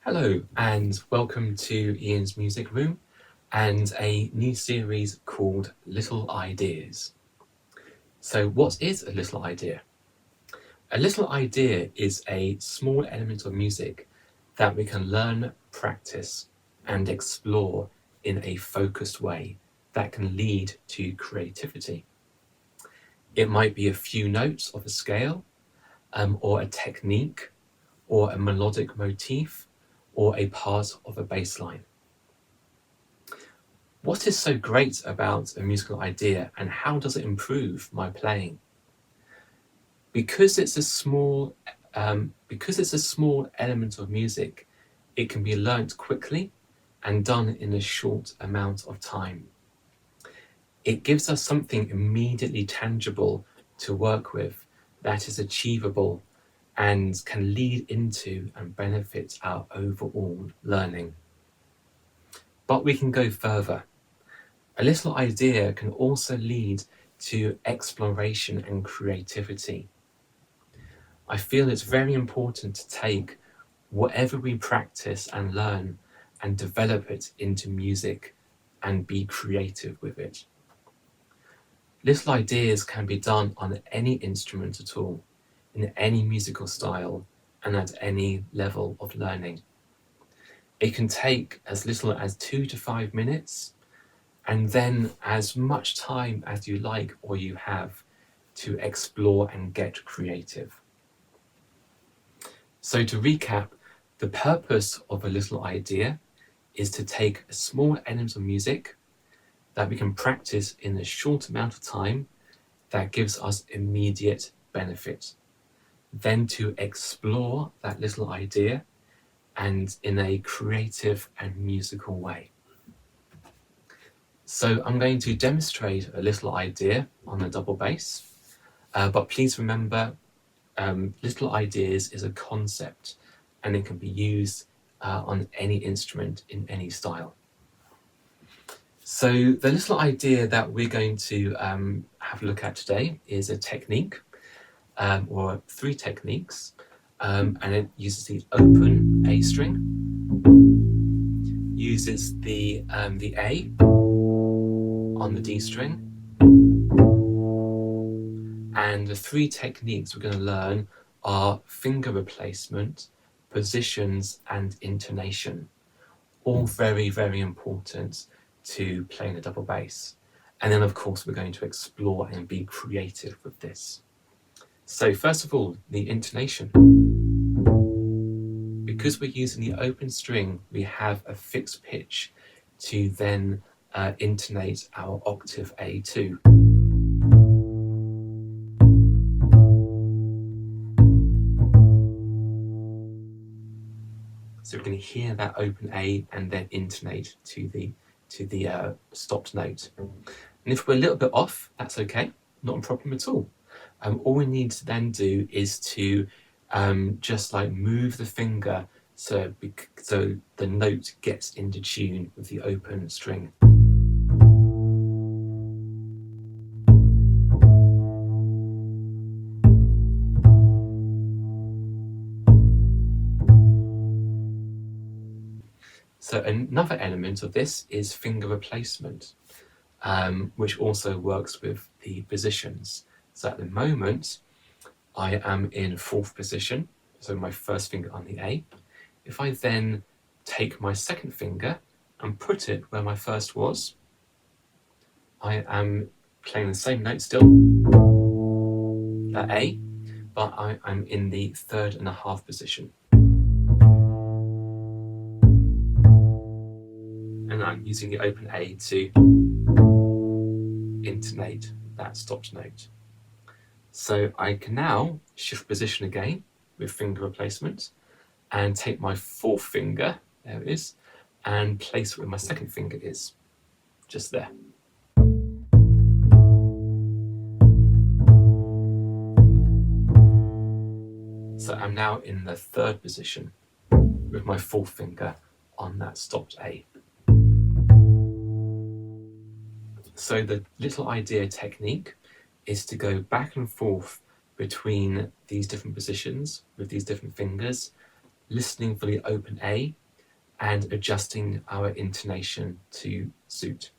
Hello and welcome to Ian's Music Room and a new series called Little Ideas. So what is a little idea? A little idea is a small element of music that we can learn, practice and explore in a focused way that can lead to creativity. It might be a few notes of a scale or a technique or a melodic motif or a part of a bass line. What is so great about a musical idea and how does it improve my playing? Because it's a small element of music, it can be learnt quickly and done in a short amount of time. It gives us something immediately tangible to work with that is achievable and can lead into and benefit our overall learning. But we can go further. A little idea can also lead to exploration and creativity. I feel it's very important to take whatever we practice and learn and develop it into music and be creative with it. Little ideas can be done on any instrument at all, in any musical style, and at any level of learning. It can take as little as 2 to 5 minutes, and then as much time as you like or you have to explore and get creative. So to recap, the purpose of a little idea is to take a small element of music that we can practice in a short amount of time that gives us immediate benefit. Then to explore that little idea and in a creative and musical way. So I'm going to demonstrate a little idea on the double bass, but please remember, little ideas is a concept and it can be used on any instrument in any style. So the little idea that we're going to have a look at today is a technique, or 3 techniques, and it uses the open A string, uses the A on the D string, and the 3 techniques we're going to learn are finger replacement, positions and intonation. All very, very important to playing a double bass. And then of course we're going to explore and be creative with this. So first of all, the intonation. Because we're using the open string, we have a fixed pitch to then intonate our octave A2. So we're going to hear that open A and then intonate to the stopped note. And if we're a little bit off, that's okay, not a problem at all. All we need to then do is to just like move the finger so the note gets into tune with the open string. So another element of this is finger replacement, which also works with the positions. So at the moment, I am in 4th position, so my first finger on the A. If I then take my second finger and put it where my first was, I am playing the same note still, that A, but I'm in the 3rd and a half position. And I'm using the open A to intonate that stopped note. So I can now shift position again with finger replacement and take my 4th finger, there it is, and place it where my second finger is, just there. So I'm now in the 3rd position with my 4th finger on that stopped A. So the little idea technique is to go back and forth between these different positions with these different fingers listening for the open A, and adjusting our intonation to suit.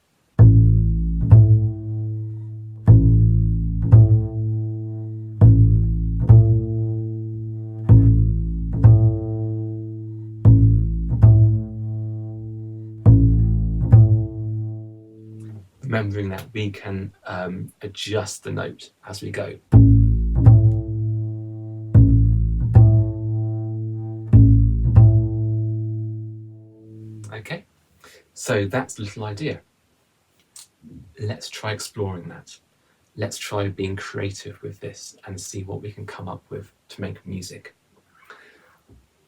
Remembering that we can adjust the note as we go. Okay, so that's the little idea. Let's try exploring that. Let's try being creative with this and see what we can come up with to make music.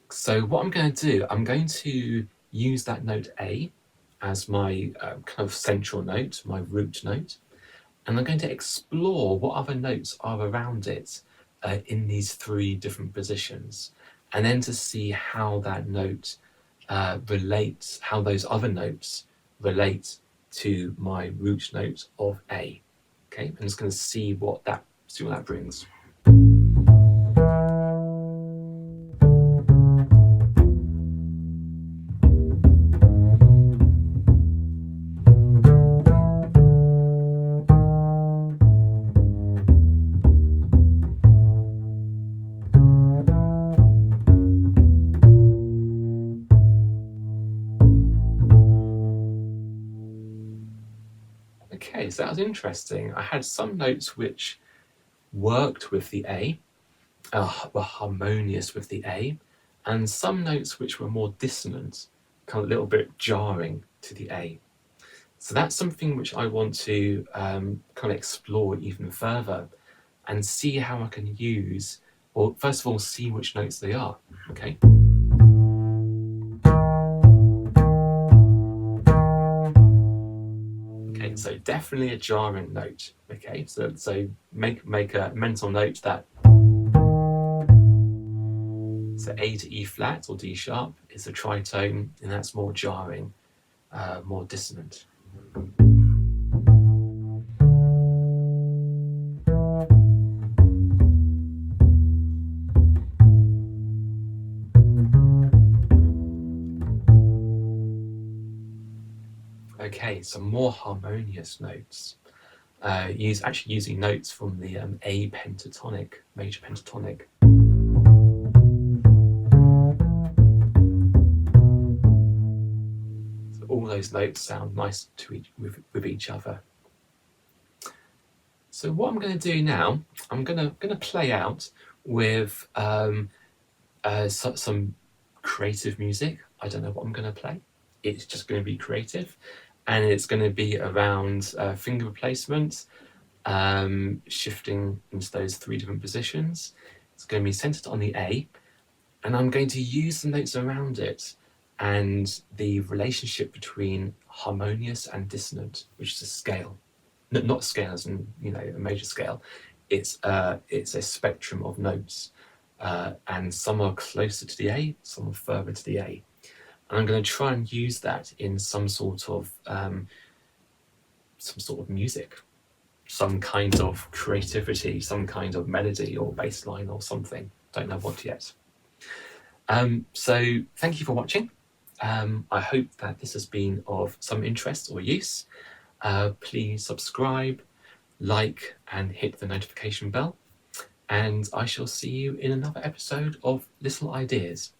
So what I'm going to do, I'm going to use that note A as my kind of central note, my root note, and I'm going to explore what other notes are around it in these 3 different positions, and then to see how that note relates, how those other notes relate to my root note of A. Okay, I'm just going to see what that brings. Okay, so that was interesting. I had some notes which worked with the A, were harmonious with the A, and some notes which were more dissonant, kind of a little bit jarring to the A. So that's something which I want to kind of explore even further and see how I can use, or first of all, see which notes they are, okay? Okay, so definitely a jarring note, okay? So make a mental note that so A to E flat or D sharp is a tritone, and that's more jarring, more dissonant. Okay, some more harmonious notes. Actually using notes from the A pentatonic, major pentatonic. So all those notes sound nice with each other. So what I'm going to do now, I'm going to play out with some creative music. I don't know what I'm going to play. It's just going to be creative, and it's going to be around finger replacement, shifting into those 3 different positions. It's going to be centered on the A, and I'm going to use the notes around it and the relationship between harmonious and dissonant, which is a scale. Not scale as in, a major scale. It's a spectrum of notes, and some are closer to the A, some are further to the A. And I'm going to try and use that in some sort of music, some kind of creativity, some kind of melody or bass line or something. Don't know what yet. So thank you for watching. I hope that this has been of some interest or use. Please subscribe, like, and hit the notification bell. And I shall see you in another episode of Little Ideas.